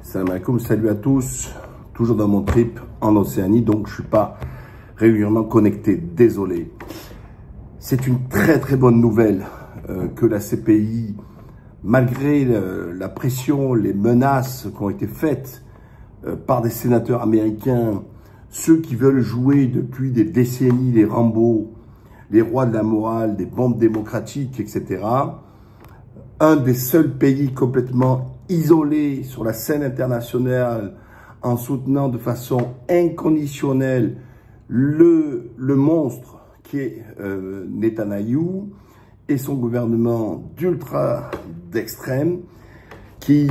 Salam alaikum, salut à tous, toujours dans mon trip en Océanie, donc je ne suis pas régulièrement connecté, désolé. C'est une très bonne nouvelle que la CPI, malgré la pression, les menaces qui ont été faites par des sénateurs américains, ceux qui veulent jouer depuis des décennies les Rambo, les rois de la morale, des bombes démocratiques, etc., un des seuls pays complètement isolés sur la scène internationale en soutenant de façon inconditionnelle le monstre qui est Netanyahou et son gouvernement d'ultra d'extrême qui,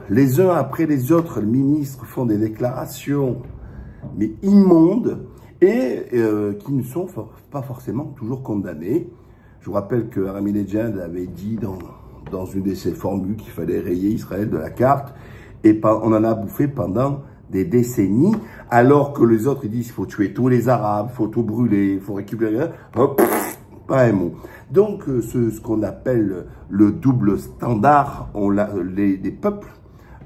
les uns après les autres, les ministres font des déclarations mais immondes et qui ne sont pas forcément toujours condamnés. Je vous rappelle que Ahmadinejad avait dit dans une de ses formules qu'il fallait rayer Israël de la carte, et on en a bouffé pendant des décennies, alors que les autres ils disent qu'il faut tuer tous les Arabes, il faut tout brûler, il faut récupérer, pas un mot. Donc ce qu'on appelle le double standard, les peuples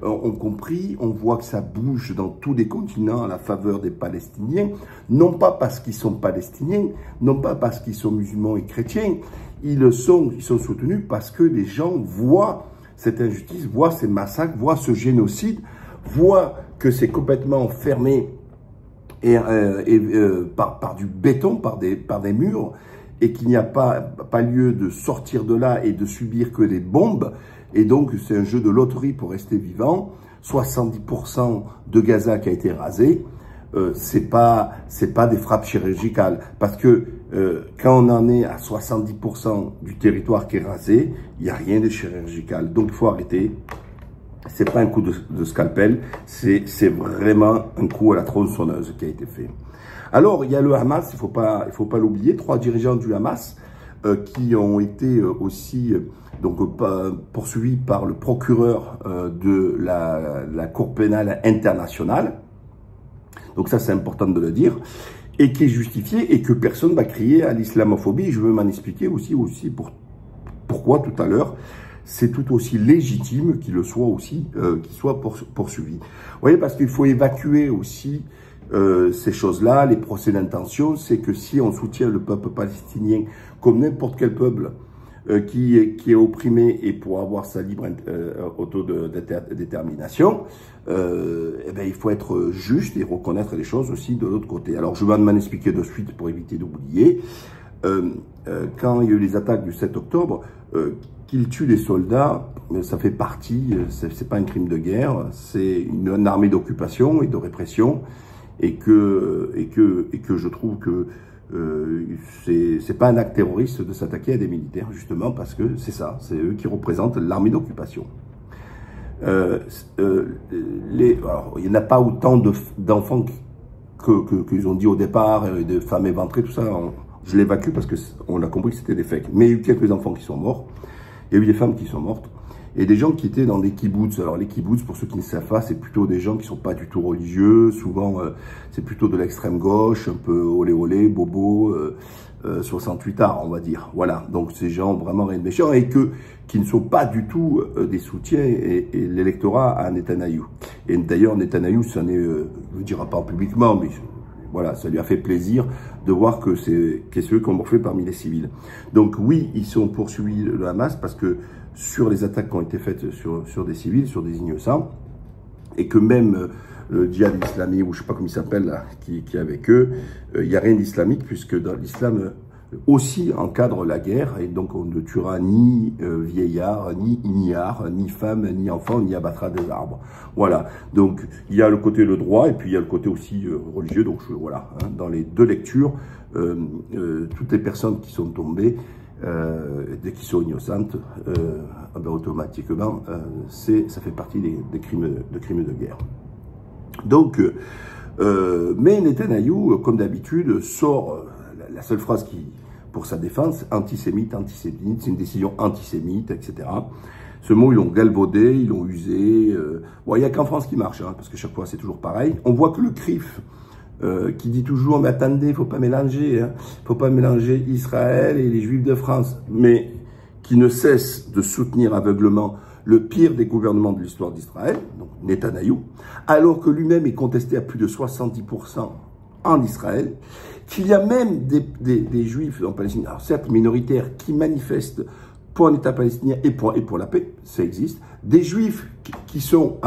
ont compris, on voit que ça bouge dans tous les continents à la faveur des Palestiniens, non pas parce qu'ils sont palestiniens, non pas parce qu'ils sont musulmans et chrétiens, ils sont soutenus parce que les gens voient cette injustice, voient ces massacres, voient ce génocide, voient que c'est complètement fermé par du béton, par des murs, et qu'il n'y a pas lieu de sortir de là et de subir que des bombes. Et donc, c'est un jeu de loterie pour rester vivant. 70% de Gaza qui a été rasé, c'est pas des frappes chirurgicales. Parce que quand on en est à 70% du territoire qui est rasé, il n'y a rien de chirurgical. Donc, il faut arrêter. C'est pas un coup de scalpel, c'est vraiment un coup à la tronçonneuse qui a été fait. Alors, il y a le Hamas, il faut pas l'oublier, 3 dirigeants du Hamas qui ont été aussi poursuivis par le procureur de la Cour pénale internationale. Donc ça, c'est important de le dire. Et qui est justifié et que personne ne va crier à l'islamophobie. Je veux m'en expliquer aussi pourquoi tout à l'heure. C'est tout aussi légitime qu'il soit aussi, qu'il soit poursuivi. Vous voyez, parce qu'il faut évacuer aussi ces choses-là, les procès d'intention. C'est que si on soutient le peuple palestinien comme n'importe quel peuple qui est opprimé et pour avoir sa libre autodétermination, il faut être juste et reconnaître les choses aussi de l'autre côté. Alors, je vais m'en expliquer de suite pour éviter d'oublier. Quand il y a eu les attaques du 7 octobre, qu'ils tuent des soldats, ça fait partie, c'est pas un crime de guerre, c'est une armée d'occupation et de répression, et que je trouve que c'est pas un acte terroriste de s'attaquer à des militaires, justement parce que c'est ça, c'est eux qui représentent l'armée d'occupation. Alors, il n'y en a pas autant d'enfants qu'ils ont dit au départ, de femmes éventrées, tout ça. Je l'évacue parce qu'on a compris que c'était des fakes. Mais il y a eu quelques enfants qui sont morts. Il y a eu des femmes qui sont mortes. Et des gens qui étaient dans des kibbutz. Alors les kibbutz, pour ceux qui ne savent pas, c'est plutôt des gens qui ne sont pas du tout religieux. Souvent, c'est plutôt de l'extrême gauche, un peu olé olé, bobo, 68 arts, on va dire. Voilà, donc ces gens vraiment rien de méchants et qui ne sont pas du tout des soutiens et l'électorat à Netanyahou. Et d'ailleurs, Netanyahou, ça n'est, je ne le dira pas publiquement, mais voilà, ça lui a fait plaisir de voir que c'est ceux qui ont morflé parmi les civils. Donc oui, ils sont poursuivis le Hamas parce que sur les attaques qui ont été faites sur des civils, sur des innocents, et que même le djihad islamique, ou je ne sais pas comment il s'appelle là, qui est avec eux, il n'y a rien d'islamique puisque dans l'islam aussi encadre la guerre, et donc on ne tuera ni vieillard, ni ignare, ni femme, ni enfant, ni abattra des arbres. Voilà, donc il y a le côté le droit, et puis il y a le côté aussi religieux, donc voilà, hein, dans les deux lectures, toutes les personnes qui sont tombées, dès qu'ils sont innocentes, automatiquement, ça fait partie des crimes de guerre. Donc, mais Netanyahou, comme d'habitude, sort la seule phrase pour sa défense, antisémite, c'est une décision antisémite, etc. Ce mot, ils l'ont galvaudé, ils l'ont usé. Bon, il n'y a qu'en France qui marche, hein, parce que chaque fois, c'est toujours pareil. On voit que le CRIF, qui dit toujours, mais attendez, il ne faut pas mélanger, hein, faut pas mélanger Israël et les Juifs de France, mais qui ne cesse de soutenir aveuglement le pire des gouvernements de l'histoire d'Israël, donc Netanyahou, alors que lui-même est contesté à plus de 70% en Israël, qu'il y a même des juifs en Palestine, alors certes minoritaires, qui manifestent pour un État palestinien et pour la paix, ça existe, des juifs qui sont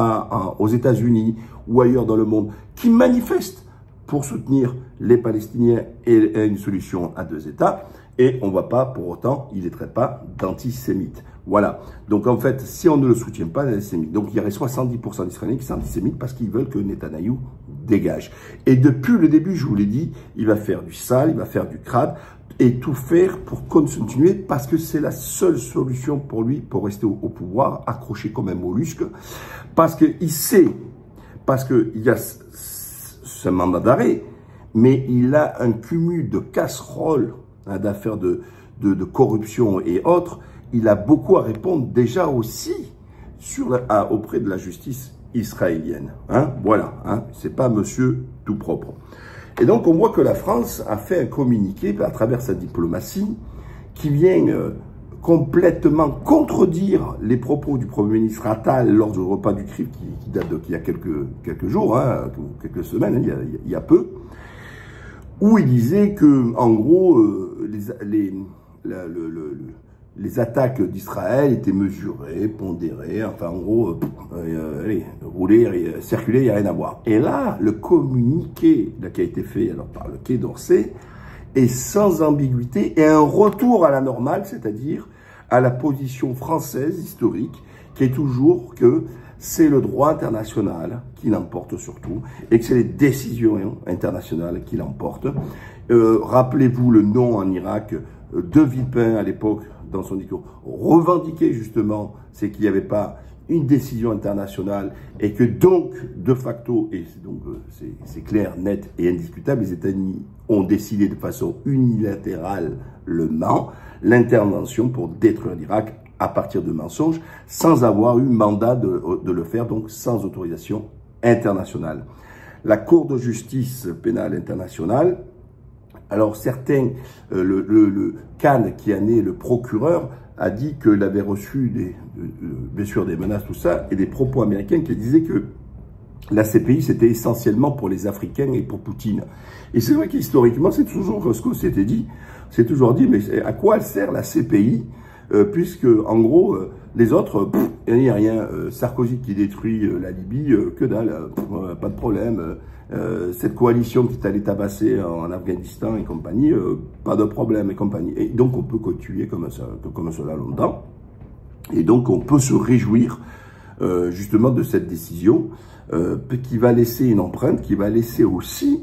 aux États-Unis ou ailleurs dans le monde, qui manifestent pour soutenir les Palestiniens et une solution à deux États, et on ne voit pas, pour autant, il ne les traite pas d'antisémites. Voilà. Donc en fait, si on ne le soutient pas, l'antisémite. Donc il y aurait 70% d'Israéliens qui sont antisémites parce qu'ils veulent que Netanyahou dégage. Et depuis le début, je vous l'ai dit, il va faire du sale, il va faire du crade, et tout faire pour continuer, parce que c'est la seule solution pour lui, pour rester au pouvoir, accroché comme un mollusque, parce qu'il sait, parce qu'il y a ce mandat d'arrêt, mais il a un cumul de casseroles, hein, d'affaires de corruption et autres. Il a beaucoup à répondre déjà aussi auprès de la justice israélienne. Hein, voilà, hein, c'est pas monsieur tout propre. Et donc on voit que la France a fait un communiqué à travers sa diplomatie qui vient complètement contredire les propos du Premier ministre Attal lors du repas du CRIF qui date d'il y a quelques jours, hein, quelques semaines, hein, il y a peu, où il disait que, en gros, les attaques d'Israël étaient mesurées, pondérées, enfin en gros, allez, rouler, circuler, il n'y a rien à voir. Et là, le communiqué qui a été fait alors, par le Quai d'Orsay est sans ambiguïté et un retour à la normale, c'est-à-dire à la position française historique, qui est toujours que c'est le droit international qui l'emporte surtout, et que c'est les décisions internationales qui l'emportent. Rappelez-vous le nom en Irak de Villepin à l'époque, dans son discours, revendiqué justement, c'est qu'il n'y avait pas une décision internationale et que donc, de facto, et donc c'est clair, net et indiscutable, les États-Unis ont décidé de façon unilatéralement l'intervention pour détruire l'Irak à partir de mensonges, sans avoir eu mandat de le faire, donc sans autorisation internationale. La Cour de justice pénale internationale, alors certains, le Khan qui a né le procureur, a dit qu'il avait reçu bien sûr des menaces, tout ça, et des propos américains qui disaient que la CPI, c'était essentiellement pour les Africains et pour Poutine. Et c'est vrai qu'historiquement, c'est toujours ce qu'on s'était dit. C'est toujours dit, mais à quoi elle sert la CPI puisque, en gros, les autres, il n'y a rien. Sarkozy qui détruit la Libye, que dalle, pas de problème. Cette coalition qui est allée tabasser en Afghanistan et compagnie, pas de problème et compagnie. Et donc, on peut continuer comme cela longtemps. Et donc, on peut se réjouir justement de cette décision qui va laisser une empreinte, qui va laisser aussi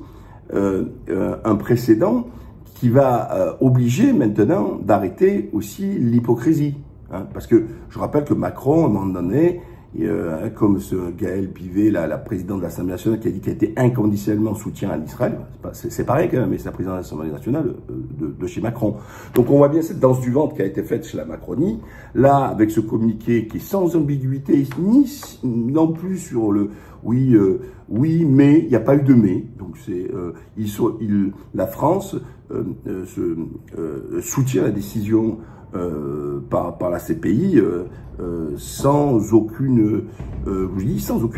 un précédent qui va obliger maintenant d'arrêter aussi l'hypocrisie. Hein, parce que je rappelle que Macron, à un moment donné, comme ce Gaël Pivet, la présidente de l'Assemblée nationale, qui a dit qu'elle était inconditionnellement soutien à l'Israël, c'est pareil quand même, mais c'est la présidente de l'Assemblée nationale de chez Macron. Donc on voit bien cette danse du ventre qui a été faite chez la Macronie, là, avec ce communiqué qui est sans ambiguïté, ni non plus sur le oui, mais, il n'y a pas eu de mais. Donc c'est la France soutient la décision par la CPI sans aucune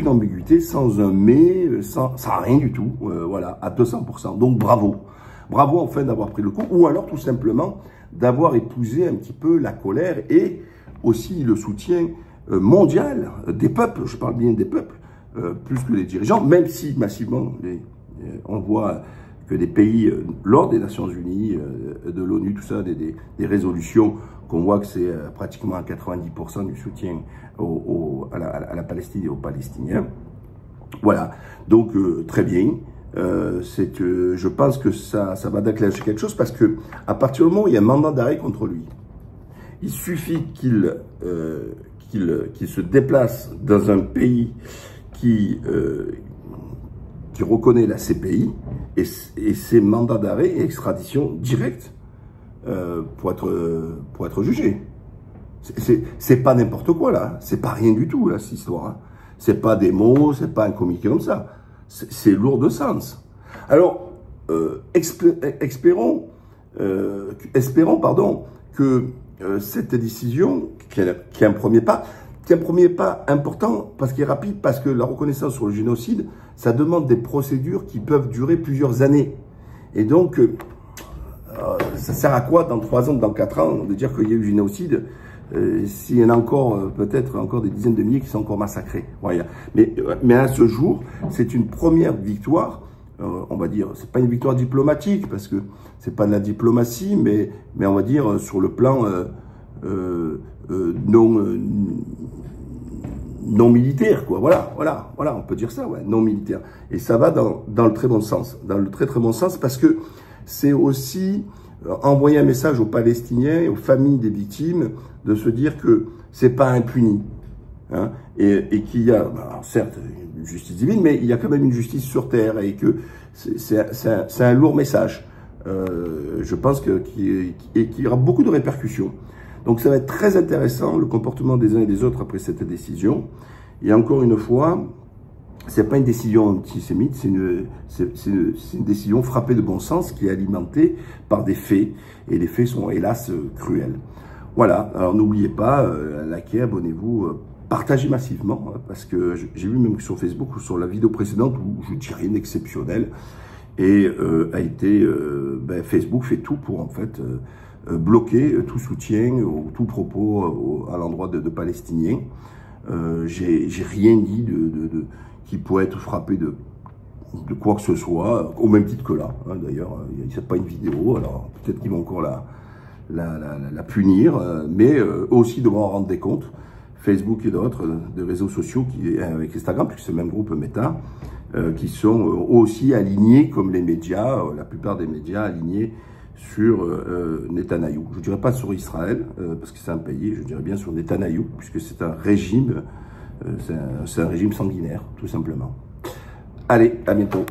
ambiguïté, sans un mais, sans rien du tout, voilà, à 200%. Donc bravo enfin d'avoir pris le coup, ou alors tout simplement d'avoir épousé un petit peu la colère et aussi le soutien mondial des peuples, je parle bien des peuples, plus que les dirigeants, même si massivement on voit que des pays, lors des Nations Unies, de l'ONU, tout ça, des résolutions, qu'on voit que c'est pratiquement à 90% du soutien à la Palestine et aux Palestiniens. Voilà, donc très bien. Je pense que ça va déclencher quelque chose, parce que à partir du moment où il y a un mandat d'arrêt contre lui, il suffit qu'il se déplace dans un pays qui reconnaît la CPI, et c'est mandat d'arrêt et extradition directe pour être jugé. C'est pas n'importe quoi là, c'est pas rien du tout là, cette histoire. Hein. C'est pas des mots, c'est pas un communiqué comme ça. C'est lourd de sens. Alors, espérons que cette décision, qui est un premier pas, c'est un premier pas important parce qu'il est rapide, parce que la reconnaissance sur le génocide, ça demande des procédures qui peuvent durer plusieurs années. Et donc, ça sert à quoi dans 3 ans, dans 4 ans, de dire qu'il y a eu génocide s'il y en a encore, peut-être encore des dizaines de milliers qui sont encore massacrés. Voilà. Mais à ce jour, c'est une première victoire. On va dire, c'est pas une victoire diplomatique parce que c'est pas de la diplomatie, mais on va dire sur le plan non militaire, quoi. Voilà, on peut dire ça, ouais, non militaire. Et ça va dans le très bon sens, dans le très bon sens, parce que c'est aussi envoyer un message aux Palestiniens et aux familles des victimes de se dire que c'est pas impuni, hein, et qu'il y a, alors certes, une justice divine, mais il y a quand même une justice sur terre et que c'est un lourd message. Je pense qu'il y aura beaucoup de répercussions. Donc ça va être très intéressant, le comportement des uns et des autres après cette décision. Et encore une fois, c'est pas une décision antisémite, c'est une décision frappée de bon sens qui est alimentée par des faits. Et les faits sont hélas cruels. Voilà, alors n'oubliez pas, likez, abonnez-vous, partagez massivement, parce que j'ai vu même sur Facebook ou sur la vidéo précédente où je dis rien d'exceptionnel. Et Facebook fait tout pour en fait bloquer tout soutien ou tout propos à l'endroit de Palestiniens. J'ai rien dit qui pourrait être frappé de quoi que ce soit, au même titre que là. Hein, d'ailleurs, c'est pas une vidéo, alors peut-être qu'ils vont encore la punir, mais aussi de m'en rendre des comptes. Facebook et d'autres, des réseaux sociaux, avec Instagram, puisque c'est le même groupe Meta, qui sont aussi alignés, comme les médias, la plupart des médias alignés sur Netanyahou. Je ne dirais pas sur Israël, parce que c'est un pays, je dirais bien sur Netanyahou, puisque c'est un régime, c'est un régime sanguinaire, tout simplement. Allez, à bientôt.